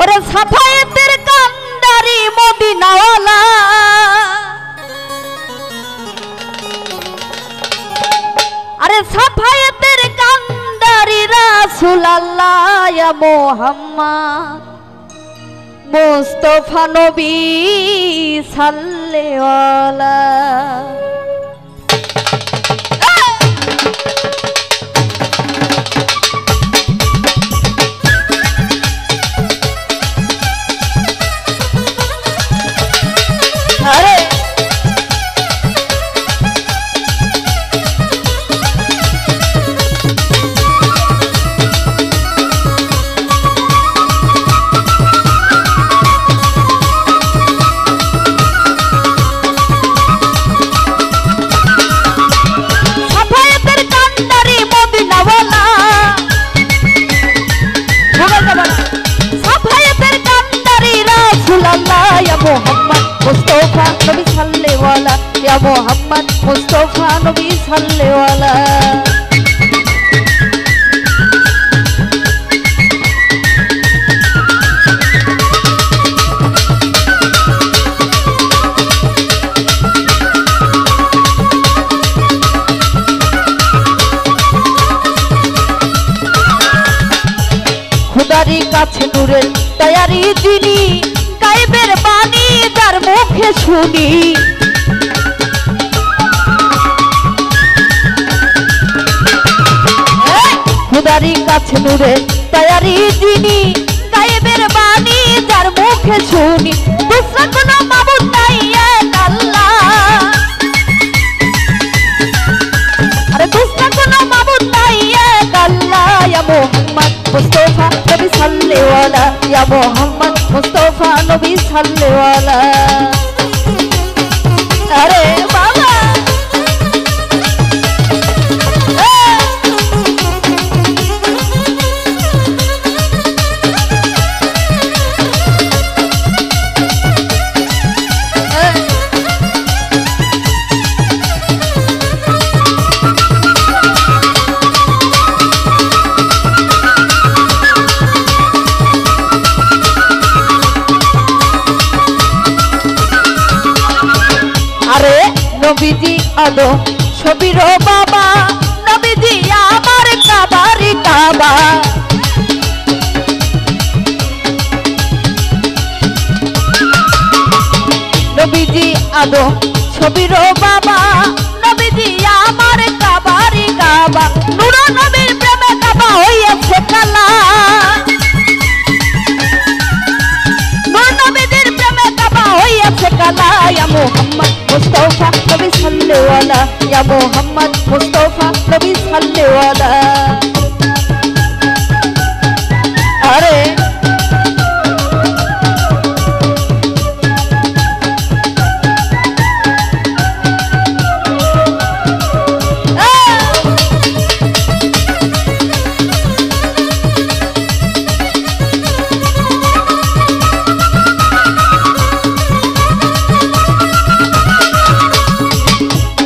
ওরে সাফায়েতের কান্ডারি মদিনাওয়ালা আরে সাফায়েতের কান্ডারি রাসূলুল্লাহ ইয়া মুহাম্মদ মুস্তাফা নবী সাল্লাল্লাহু मुस्तफा नबी सल्ले वाला या मोहम्मद मुस्तफा नबी सल्ले वाला खुदारी काछे नूरेर तैयारी जिनी गायबेर बानी तार मुखे शुनी खुदारी काछे नूरेर तैयारी जिनी गायबेर बानी तार मुखे शुनी दूसरा कोनो माबुद नाई एक अल्लाह अरे दूसरा कोनो माबुद नाई एक अल्लाह या मोहम्मद मुस्तफा नबी सल्ले वाला या मोहम्मद मुस्तफा नबी सल्ले वाला अरे बाबा नबीजी आलो शबीरो बाबा नबीजी आमार काबारी काबा नबीजी आलो शबीरो बाबा नबीजी आमार काबारी काबा नूर नबीर प्रेमे काबा हইয়াছে কালা नूर नबीর প্রেমে কাবা হইয়াছে কালা ইয়া মুহাম্মদ मुस्तफा नबी सल्ले वाला या मोहम्मद मुस्तफा नबी सल्ले वाला अरे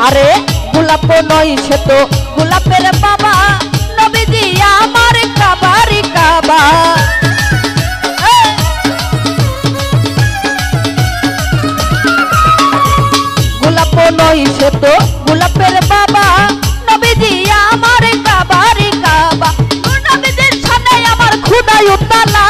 अरे गुलाब नई छे तो गुलाबेर बाबा नबीजी आमार काबारी काबा गुलाब नई छे तो गुलाबेर बाबा नबीजी आमार काबारी काबा नबीजीर सामने आमार खुदाई उताला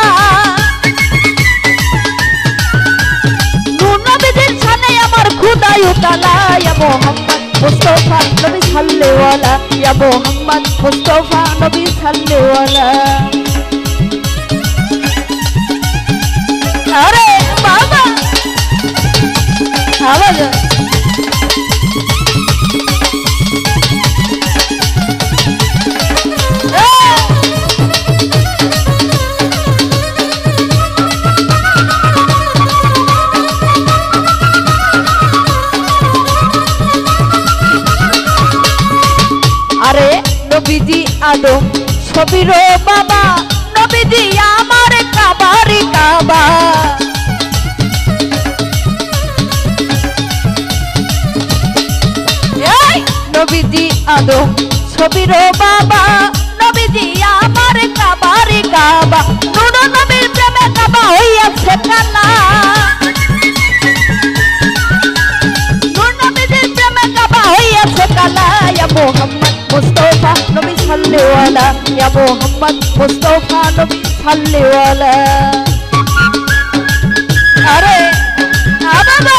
नबीजीर सामने आमार खुदाई उताला या मोहम्मद मुस्तफा नबी सल्ले वाला या मोहम्मद मुस्तफा नबी सल्ले वाला अरे बाबा आवाज अरे नबीजी आलो शबीरो बाबा नबीजी आमार काबारी काबा नबीजी आलो शबीरो बाबा नबीजी आमार काबारी काबा नूर नबीर प्रेमे काबा সাল্লিওয়ালা ইয়া মোহাম্মদ মুস্তাফা নবী সাল্লিওয়ালা আরে বাবা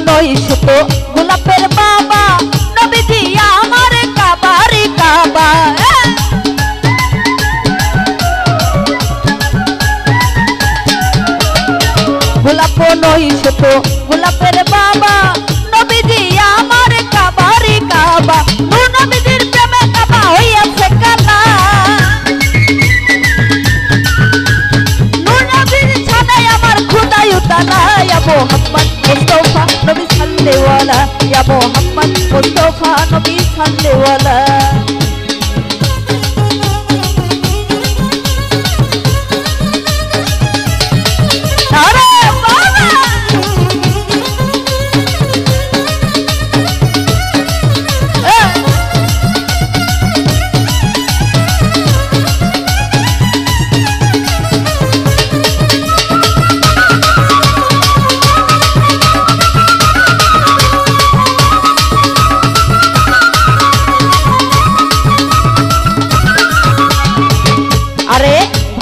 নইশতো গোলাপের বাবা নবীজি আমার কাবারে কাবা গোলাপ নইশতো গোলাপের বাবা নবীজি আমার কাবারে কাবা নূর নবীজির প্রেমে কাবা হইয়াছে কালা নূর নবীর ছানায় আমার খোদাই উতালা ইয়া মোহাম্মদ মুস্তাফা নবী সাল্লিওয়ালা ইয়া মোহাম্মদ মুস্তাফা নবী সাল্লিওয়ালা আরে বাবা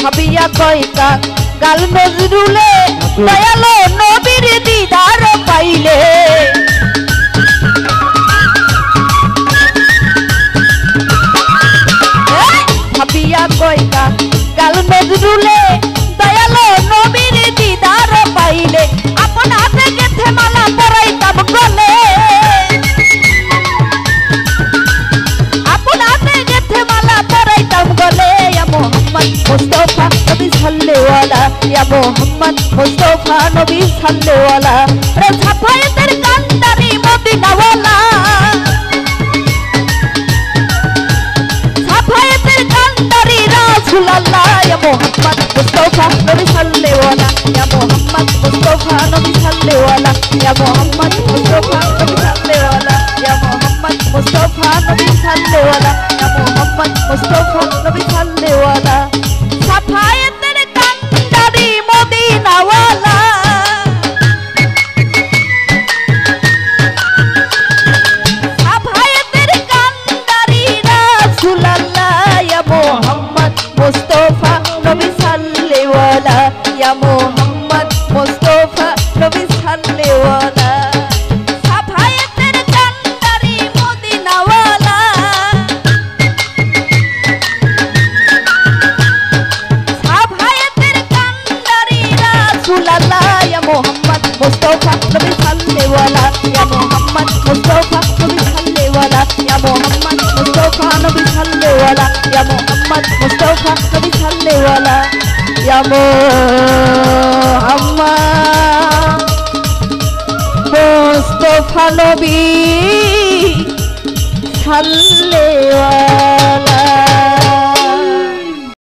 ভাবিয়া কয়টা গাল নজরুলে দয়ালো নবীর দিদার পাইলে ভাবিয়া কয়টা গাল নজরুলে দয়ালো নবীর দিদার পাইলে আপন হাতে গেথে মালা পরাইতাম গলে আপন হাতে গেথে মালা পরাইতাম গলে ইয়া মোহাম্মদ মুস্তাফা নবী সাল্লিওয়ালা ইয়া মোহাম্মদ মুস্তাফা নবী সাল্লিওয়ালা রে সাফায়েতের কান্দারি মদিনাওয়ালা সাফায়েতের কান্দারি রাসূলুল্লাহ ইয়া মোহাম্মদ মুস্তাফা নবী সাল্লিওয়ালা ইয়া মোহাম্মদ মুস্তাফা নবী সাল্লিওয়ালা ইয়া মোহাম্মদ মুস্তাফা নবী সাল্লিওয়ালা ইয়া মোহাম্মদ মুস্তাফা নবী সাল্লিওয়ালা ইয়া মোহাম্মদ মুস্তাফা নবী সাল্লিওয়ালা সাফায়েতের কান্দারি মদিনাওয়ালা সাফায়েতের কান্দারি রাসূলুল্লাহ ইয়া মোহাম্মদ মুস্তাফা নবী সাল্লিওয়ালা ইয়া মোহাম্মদ মুস্তাফা নবী সাল্লিওয়ালা সাফায়েতের কান্দারি মদিনাওয়ালা ইয়া মোহাম্মদ মুস্তাফা নবী সাল্লিওয়ালা ইয়া মোহাম্মদ মুস্তাফা নবী সাল্লিওয়ালা ইয়া মোহাম্মদ মুস্তাফা নবী সাল্লিওয়ালা ইয়া মোহাম্মদ মুস্তাফা নবী সাল্লিওয়ালা ইয়া মোহাম্মদ মুস্তাফা নবী সাল্লিওয়ালা